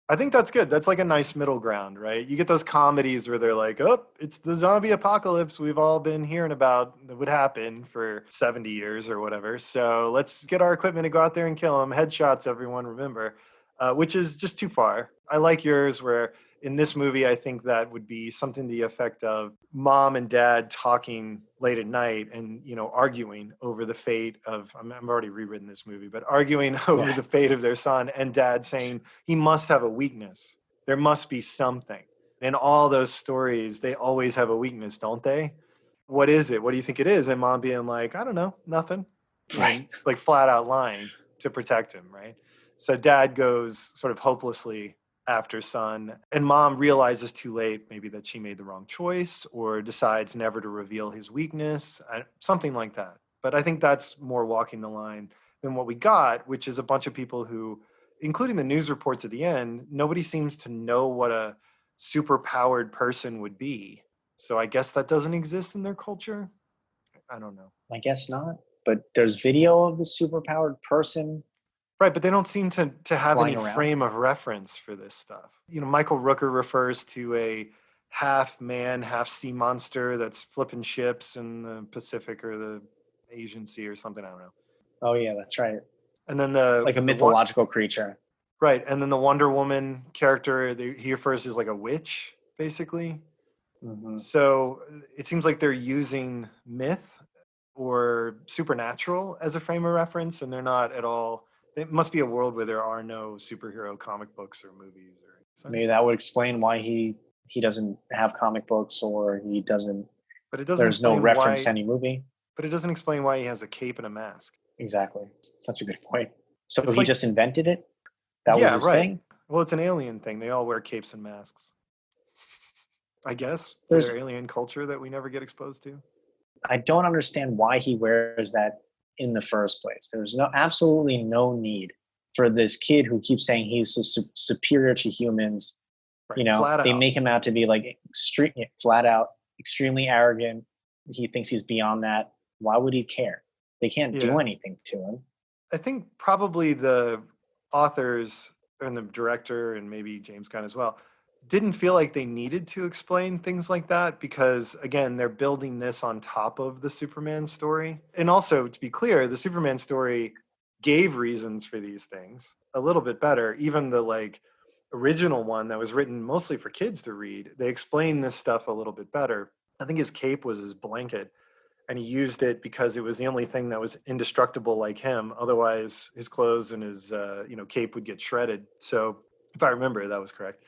I think that's good. That's like a nice middle ground, right? You get those comedies where they're like, oh, it's the zombie apocalypse we've all been hearing about that would happen for 70 years or whatever. So let's get our equipment and go out there and kill them. Headshots, everyone, remember, which is just too far. I like yours where in this movie, I think that would be something to the effect of mom and dad talking late at night and, arguing over the fate of, I'm already rewritten this movie, but arguing over the fate of their son, and dad saying he must have a weakness. There must be something. In all those stories, they always have a weakness, don't they? What is it? What do you think it is? And mom being like, I don't know, nothing. Right. Like flat out lying to protect him, right? So dad goes sort of hopelessly after son, and mom realizes too late maybe that she made the wrong choice or decides never to reveal his weakness, something like that. But I think that's more walking the line than what we got, which is a bunch of people who, including the news reports at the end, nobody seems to know what a super powered person would be. So I guess that doesn't exist in their culture. I don't know. I guess not. But there's video of the superpowered person. Right, but they don't seem to have any Flying around. frame of reference for this stuff. Michael Rooker refers to a half man, half sea monster that's flipping ships in the Pacific or the Asian Sea or something. I don't know. Oh yeah, that's right. And then like a mythological creature. Right, and then the Wonder Woman character, he refers to as like a witch, basically. Mm-hmm. So it seems like they're using myth or supernatural as a frame of reference, and they're not at all. It must be a world where there are no superhero comic books or movies. Maybe that would explain why he doesn't have comic books, or he doesn't. But it doesn't. There's no reference to any movie. But it doesn't explain why he has a cape and a mask. Exactly. That's a good point. So it's he just invented it? That was his thing? Well, it's an alien thing. They all wear capes and masks. I guess. There's their alien culture that we never get exposed to. I don't understand why he wears that in the first place. There's absolutely no need for this kid who keeps saying he's superior to humans. Right. They make him out to be like flat out, extremely arrogant. He thinks he's beyond that. Why would he care? They can't do anything to him. I think probably the authors and the director and maybe James Gunn as well didn't feel like they needed to explain things like that because, again, they're building this on top of the Superman story. And also, to be clear, the Superman story gave reasons for these things a little bit better. Even the original one that was written mostly for kids to read, they explained this stuff a little bit better. I think his cape was his blanket, and he used it because it was the only thing that was indestructible like him. Otherwise, his clothes and his cape would get shredded. So if I remember, that was correct.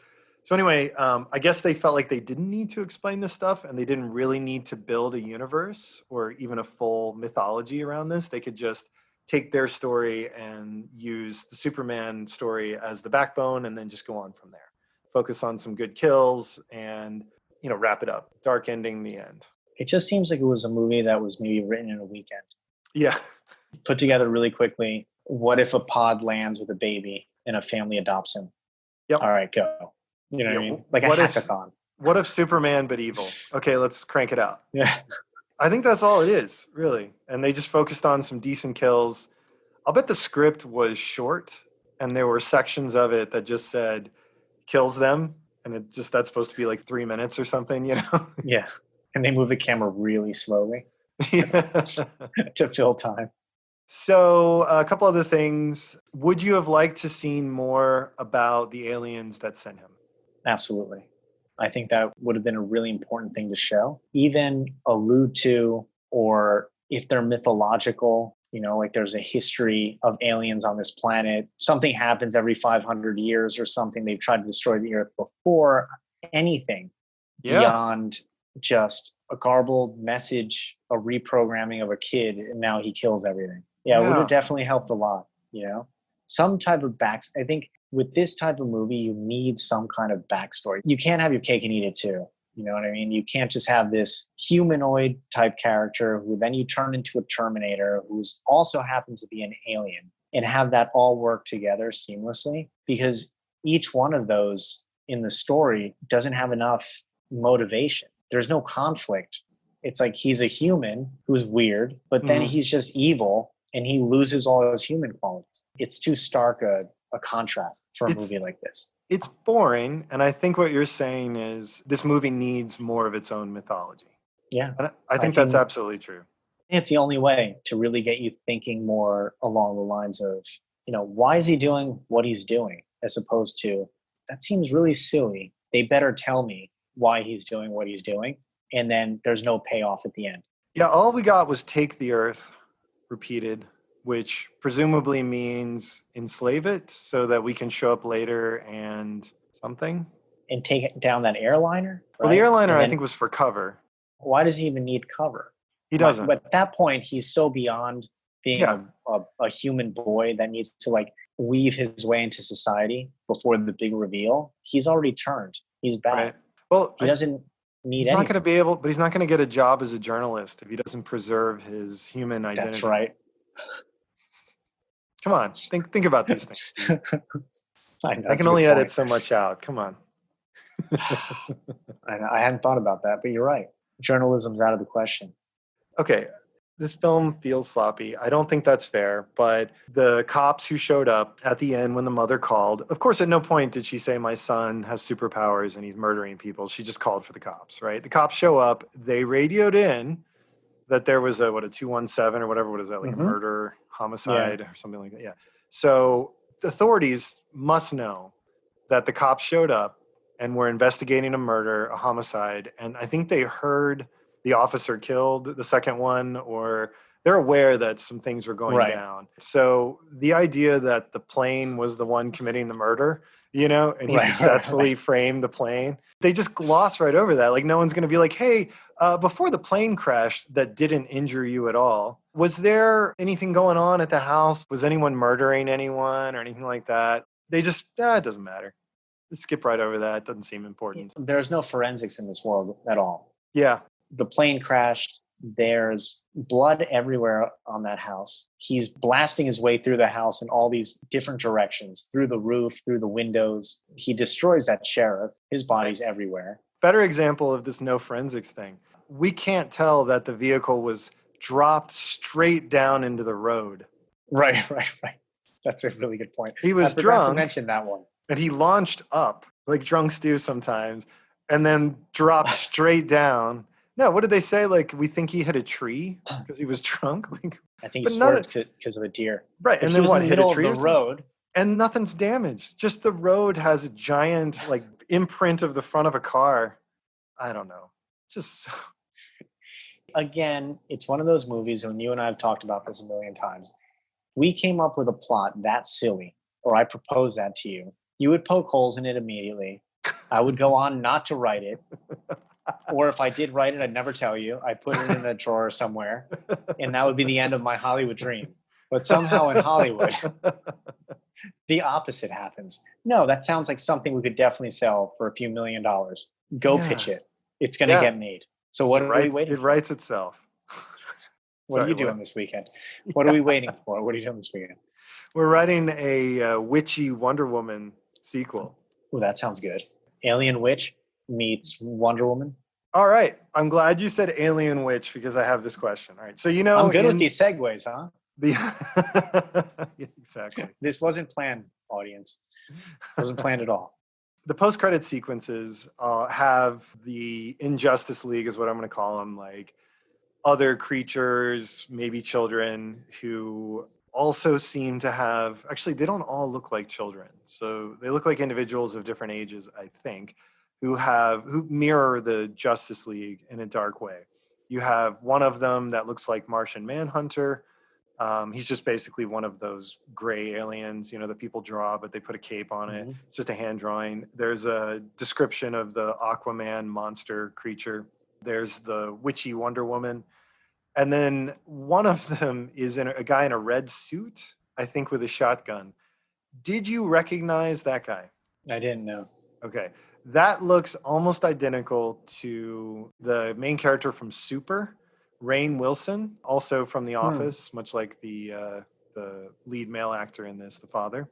So anyway, I guess they felt like they didn't need to explain this stuff, and they didn't really need to build a universe or even a full mythology around this. They could just take their story and use the Superman story as the backbone and then just go on from there. Focus on some good kills and, wrap it up. Dark ending, the end. It just seems like it was a movie that was maybe written in a weekend. Yeah. Put together really quickly. What if a pod lands with a baby and a family adopts him? Yep. All right, go. You know what I mean? Like a hackathon. What if Superman but evil? Okay, let's crank it out. Yeah. I think that's all it is, really. And they just focused on some decent kills. I'll bet the script was short and there were sections of it that just said kills them. And that's supposed to be like 3 minutes or something, Yeah. And they move the camera really slowly to fill time. So a couple other things. Would you have liked to seen more about the aliens that sent him? Absolutely. I think that would have been a really important thing to show. Even allude to, or if they're mythological, like there's a history of aliens on this planet. Something happens every 500 years or something. They've tried to destroy the Earth before. Anything beyond just a garbled message, a reprogramming of a kid, and now he kills everything. Yeah, it would have Yeah. definitely helped a lot, you know? Some type of I think with this type of movie, you need some kind of backstory. You can't have your cake and eat it too. You know what I mean? You can't just have this humanoid type character who then you turn into a Terminator who's also happens to be an alien and have that all work together seamlessly, because each one of those in the story doesn't have enough motivation. There's no conflict. It's like he's a human who's weird, but then he's just evil and he loses all his human qualities. It's too stark a contrast for a movie like this. It's boring, and I think what you're saying is this movie needs more of its own mythology. Yeah. And I think that's absolutely true. It's the only way to really get you thinking more along the lines of, you know, why is he doing what he's doing, as opposed to, that seems really silly. They better tell me why he's doing what he's doing, and then there's no payoff at the end. Yeah, all we got was take the earth, repeated, which presumably means enslave it so that we can show up later and something. And take down that airliner? Right? Well, the airliner, I think, was for cover. Why does he even need cover? He doesn't. But at that point, he's so beyond being a human boy that needs to like weave his way into society before the big reveal. He's already turned. He's bad. Right. Well, he doesn't need He's not going to be able, but he's not going to get a job as a journalist if he doesn't preserve his human identity. That's right. Come on, think about these things, Steve. I can only edit so much out. Come on. I hadn't thought about that, but you're right. Journalism's out of the question. Okay, this film feels sloppy. I don't think that's fair, but the cops who showed up at the end when the mother called, of course, at no point did she say, my son has superpowers and he's murdering people. She just called for the cops, right? The cops show up. They radioed in that there was a 217 or whatever, what is that, like a murder, homicide or something like that. Yeah. So the authorities must know that the cops showed up and were investigating a murder, a homicide. And I think they heard the officer killed, the second one, or they're aware that some things were going down. So the idea that the plane was the one committing the murder, you know, and he successfully framed the plane, they just gloss right over that. Like no one's going to be like, hey, before the plane crashed that didn't injure you at all, was there anything going on at the house? Was anyone murdering anyone or anything like that? They just, it doesn't matter. Skip right over that. It doesn't seem important. There's no forensics in this world at all. Yeah. The plane crashed. There's blood everywhere on that house. He's blasting his way through the house in all these different directions, through the roof, through the windows. He destroys that sheriff. His body's everywhere. Better example of this no forensics thing. We can't tell that the vehicle was dropped straight down into the road. Right. That's a really good point. He was drunk. To mention that one. And he launched up, like drunks do sometimes, and then dropped straight down. No, what did they say? Like, we think he hit a tree because he was drunk? Like, I think he swerved because of a deer. Right, and then what, hit a tree of the road? And nothing's damaged. Just the road has a giant, like, imprint of the front of a car. I don't know. Just... Again, it's one of those movies, and you and I have talked about this a million times. We came up with a plot that silly, or I proposed that to you. You would poke holes in it immediately. I would go on not to write it. Or if I did write it, I'd never tell you. I'd put it in a drawer somewhere. And that would be the end of my Hollywood dream. But somehow in Hollywood, the opposite happens. No, that sounds like something we could definitely sell for a few $1 million. Go pitch it. It's going to get made. So what are we waiting for? It writes itself. What are you doing this weekend? What are we waiting for? What are you doing this weekend? We're writing a witchy Wonder Woman sequel. Oh, that sounds good. Alien Witch meets Wonder Woman. All right. I'm glad you said Alien Witch because I have this question. All right. So, you know, I'm good with these segues, huh? Exactly. This wasn't planned, audience. It wasn't planned at all. The post-credit sequences have the Injustice League is what I'm going to call them, like other creatures, maybe children who also seem to have, actually, they don't all look like children. So they look like individuals of different ages, I think, who mirror the Justice League in a dark way. You have one of them that looks like Martian Manhunter. He's just basically one of those gray aliens, you know, that people draw, but they put a cape on it. It's just a hand drawing. There's a description of the Aquaman monster creature There's the witchy Wonder Woman. And then one of them is a guy in a red suit, I think with a shotgun. Did you recognize that guy? I didn't know. Okay. That looks almost identical to the main character from Super, Rainn Wilson, also from The Office, much like the lead male actor in this, the father.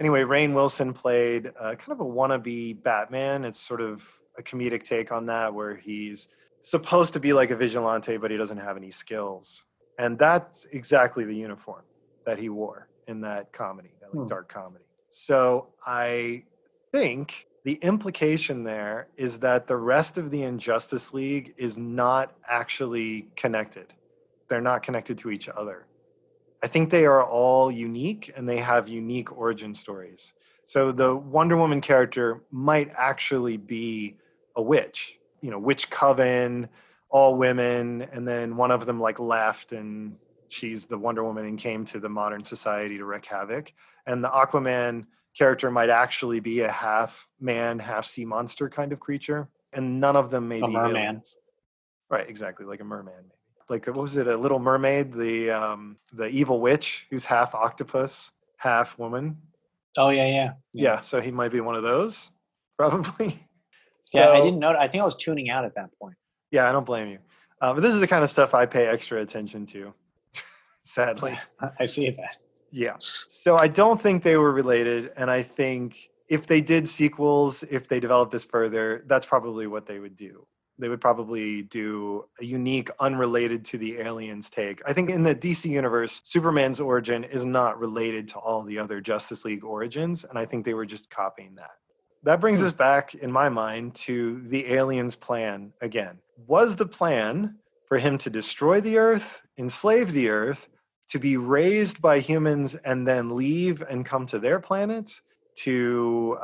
Anyway, Rainn Wilson played kind of a wannabe Batman. It's sort of a comedic take on that, where he's supposed to be like a vigilante, but he doesn't have any skills. And that's exactly the uniform that he wore in that comedy, that like dark comedy. So I think the implication there is that the rest of the Injustice League is not actually connected. They're not connected to each other. I think they are all unique and they have unique origin stories. So the Wonder Woman character might actually be a witch, witch coven, all women, and then one of them like left and she's the Wonder Woman and came to the modern society to wreak havoc. And the Aquaman character might actually be a half man, half sea monster kind of creature. And none of them may be merman. Aliens. Right, exactly, like a merman maybe. Like, what was it, a Little Mermaid, the evil witch who's half octopus, half woman? Oh, yeah. Yeah, so he might be one of those, probably. Yeah, I didn't know. I think I was tuning out at that point. Yeah, I don't blame you. But this is the kind of stuff I pay extra attention to, sadly. I see that. Yeah. So I don't think they were related. And I think if they did sequels, if they developed this further, that's probably what they would do. They would probably do a unique, unrelated to the aliens take. I think in the DC universe, Superman's origin is not related to all the other Justice League origins. And I think they were just copying that. That brings us back, in my mind, to the aliens' plan again. Was the plan for him to destroy the Earth, enslave the Earth, to be raised by humans and then leave and come to their planet to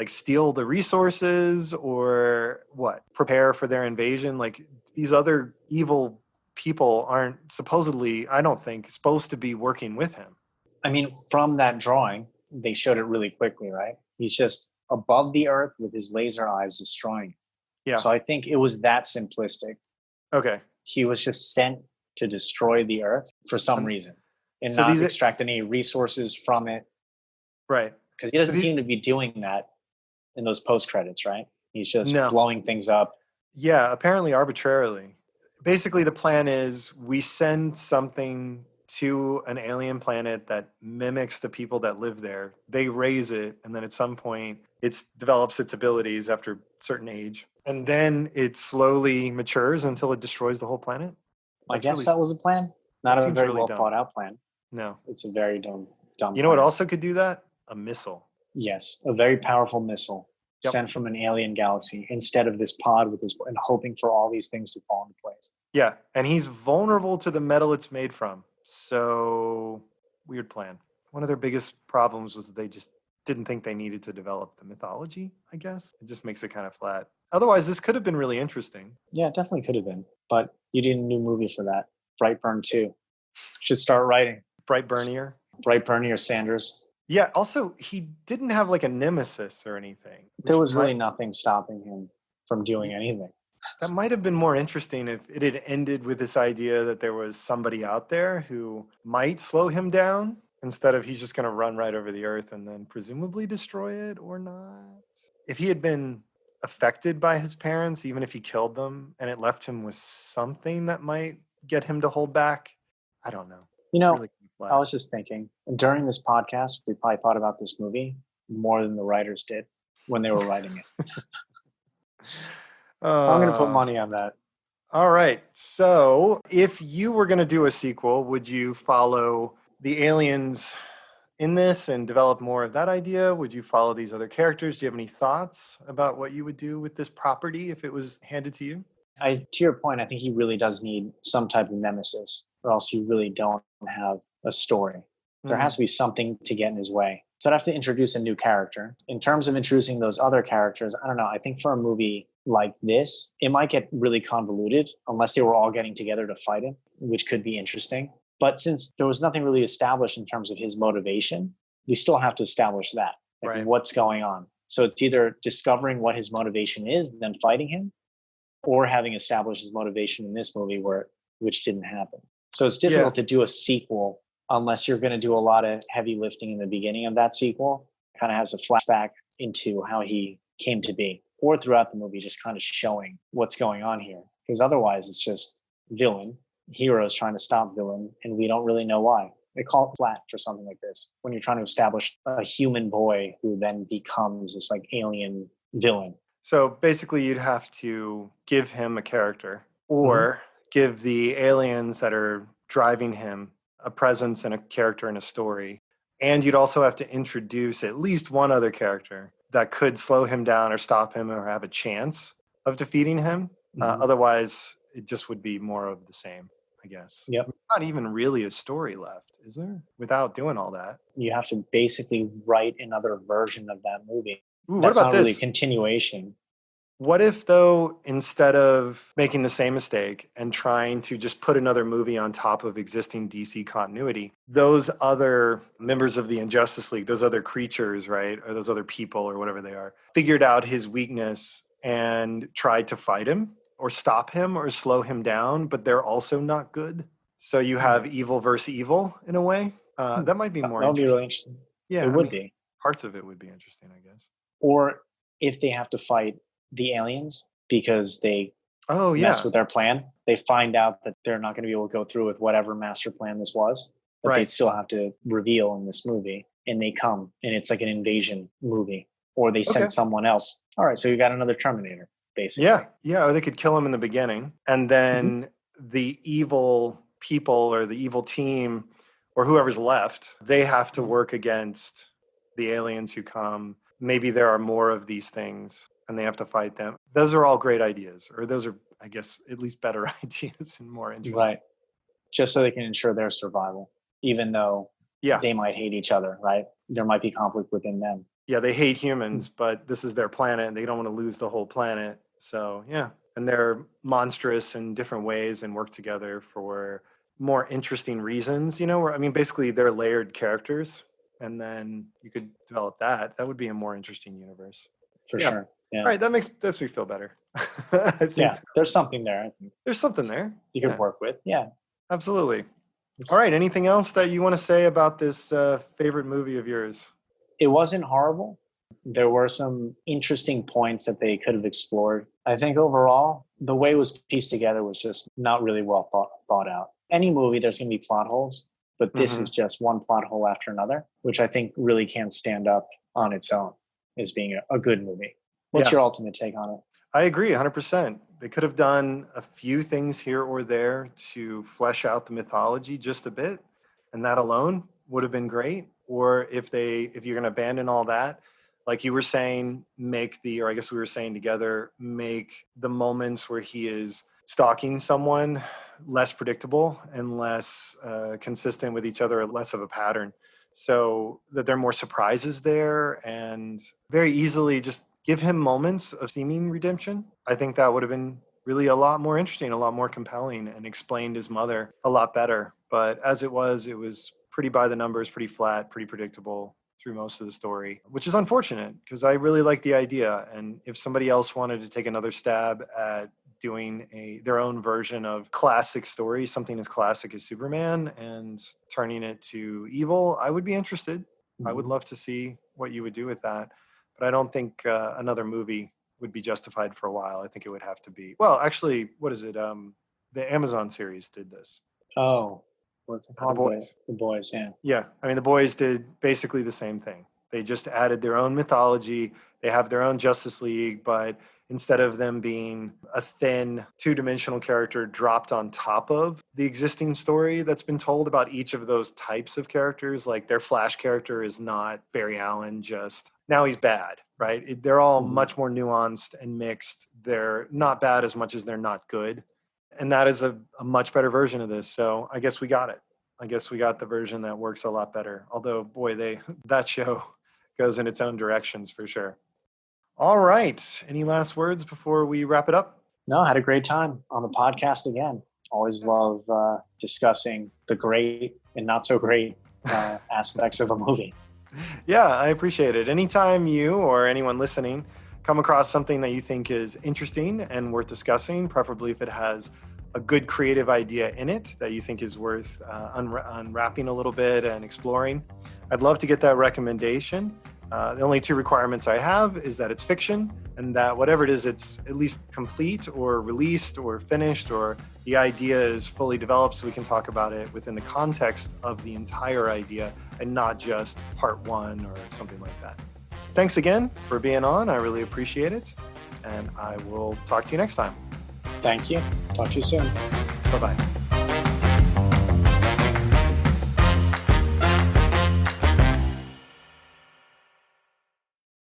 steal the resources, or what? Prepare for their invasion? Like, these other evil people aren't supposedly, I don't think, supposed to be working with him. I mean, from that drawing, they showed it really quickly, right? He's just above the Earth with his laser eyes destroying. Yeah. So I think it was that simplistic. Okay. He was just sent to destroy the Earth for some reason and so not extract any resources from it. Right. Because he doesn't seem to be doing that in those post-credits, right? He's just blowing things up. Yeah, apparently arbitrarily. Basically, the plan is we send something to an alien planet that mimics the people that live there. They raise it, and then at some point, it develops its abilities after a certain age. And then it slowly matures until it destroys the whole planet. I guess that was the plan. Not a very well thought out plan. No. It's a very dumb You know what also could do that? A missile. Yes, a very powerful missile sent from an alien galaxy instead of this pod with this, and hoping for all these things to fall into place. Yeah, and he's vulnerable to the metal it's made from. So, weird plan. One of their biggest problems was that they just didn't think they needed to develop the mythology, I guess. It just makes it kind of flat. Otherwise, this could have been really interesting. Yeah, it definitely could have been. But you need a new movie for that. Brightburn 2. Should start writing. Brightburnier Sanders. Yeah, also, he didn't have like a nemesis or anything. There was really nothing stopping him from doing anything. That might have been more interesting if it had ended with this idea that there was somebody out there who might slow him down, instead of he's just going to run right over the Earth and then presumably destroy it or not. If he had been affected by his parents, even if he killed them, and it left him with something that might get him to hold back, I don't know. Really, I was just thinking, during this podcast, we probably thought about this movie more than the writers did when they were writing it. I'm going to put money on that. All right. So if you were going to do a sequel, would you follow the aliens in this and develop more of that idea? Would you follow these other characters? Do you have any thoughts about what you would do with this property if it was handed to you? To your point, I think he really does need some type of nemesis, or else you really don't have a story. There has to be something to get in his way. So I'd have to introduce a new character. In terms of introducing those other characters, I don't know. I think for a movie like this, it might get really convoluted unless they were all getting together to fight him, which could be interesting. But since there was nothing really established in terms of his motivation, we still have to establish that. What's going on. So it's either discovering what his motivation is, then fighting him, or having established his motivation in this movie which didn't happen. So it's difficult to do a sequel unless you're going to do a lot of heavy lifting in the beginning of that sequel. Kind of has a flashback into how he came to be, or throughout the movie, just kind of showing what's going on here. Because otherwise it's just villain, heroes trying to stop villain, and we don't really know why. They call it flat for something like this, when you're trying to establish a human boy who then becomes this like alien villain. So basically you'd have to give him a character, or give the aliens that are driving him a presence and a character and a story. And you'd also have to introduce at least one other character that could slow him down or stop him or have a chance of defeating him. Otherwise, it just would be more of the same, I guess. Yep. Not even really a story left, is there? Without doing all that. You have to basically write another version of that movie. Ooh, That's what about not really a this? continuation. What if, though, instead of making the same mistake and trying to just put another movie on top of existing DC continuity, those other members of the Injustice League, those other creatures, right, or those other people or whatever they are, figured out his weakness and tried to fight him or stop him or slow him down, but they're also not good? So you have evil versus evil in a way. That might be more That would be interesting. really interesting. Yeah, it would be. Parts of it would be interesting, I guess. Or if they have to fight the aliens because they mess with their plan, they find out that they're not going to be able to go through with whatever master plan this was, that they still have to reveal in this movie, and they come and it's like an invasion movie, or they send someone else. All right, so you got another Terminator, basically. Yeah, or they could kill him in the beginning, and then the evil people or the evil team or whoever's left, they have to work against the aliens who come. Maybe there are more of these things and they have to fight them. Those are all great ideas, or those are, I guess, at least better ideas and more interesting. Right. Just so they can ensure their survival, even though they might hate each other, right? There might be conflict within them. Yeah, they hate humans, but this is their planet and they don't want to lose the whole planet. So, yeah. And they're monstrous in different ways and work together for more interesting reasons, basically they're layered characters, and then you could develop that. That would be a more interesting universe. For sure. Yeah. All right, that makes me feel better. There's something there. I think there's something there you could work with. Yeah, absolutely. All right, anything else that you want to say about this favorite movie of yours? It wasn't horrible. There were some interesting points that they could have explored. I think overall, the way it was pieced together was just not really well thought out. Any movie, there's going to be plot holes, but this is just one plot hole after another, which I think really can stand up on its own as being a good movie. What's your ultimate take on it? I agree 100%. They could have done a few things here or there to flesh out the mythology just a bit, and that alone would have been great. Or if you're going to abandon all that, like you were saying, make the moments where he is stalking someone less predictable and less consistent with each other, less of a pattern, so that there are more surprises there, and very easily just give him moments of seeming redemption. I think that would have been really a lot more interesting, a lot more compelling, and explained his mother a lot better. But as it was pretty by the numbers, pretty flat, pretty predictable through most of the story, which is unfortunate because I really like the idea. And if somebody else wanted to take another stab at doing their own version of classic story, something as classic as Superman, and turning it to evil, I would be interested. I would love to see what you would do with that. But I don't think another movie would be justified for a while. I think it would have to be, well, actually, what is it? The Amazon series did this. Oh, what's it called? The Boys. The Boys, yeah. Yeah, The Boys did basically the same thing. They just added their own mythology. They have their own Justice League, but instead of them being a thin, two-dimensional character dropped on top of the existing story that's been told about each of those types of characters, like their Flash character is not Barry Allen, just now he's bad, right? They're all much more nuanced and mixed. They're not bad as much as they're not good. And that is a much better version of this. So I guess we got it. I guess we got the version that works a lot better. Although, boy, that show goes in its own directions for sure. All right. Any last words before we wrap it up? No, I had a great time on the podcast again. Always love discussing the great and not so great aspects of a movie. Yeah, I appreciate it. Anytime you or anyone listening come across something that you think is interesting and worth discussing, preferably if it has a good creative idea in it that you think is worth unwrapping a little bit and exploring, I'd love to get that recommendation. The only two requirements I have is that it's fiction and that whatever it is, it's at least complete or released or finished, or the idea is fully developed so we can talk about it within the context of the entire idea and not just part one or something like that. Thanks again for being on. I really appreciate it. And I will talk to you next time. Thank you. Talk to you soon. Bye-bye.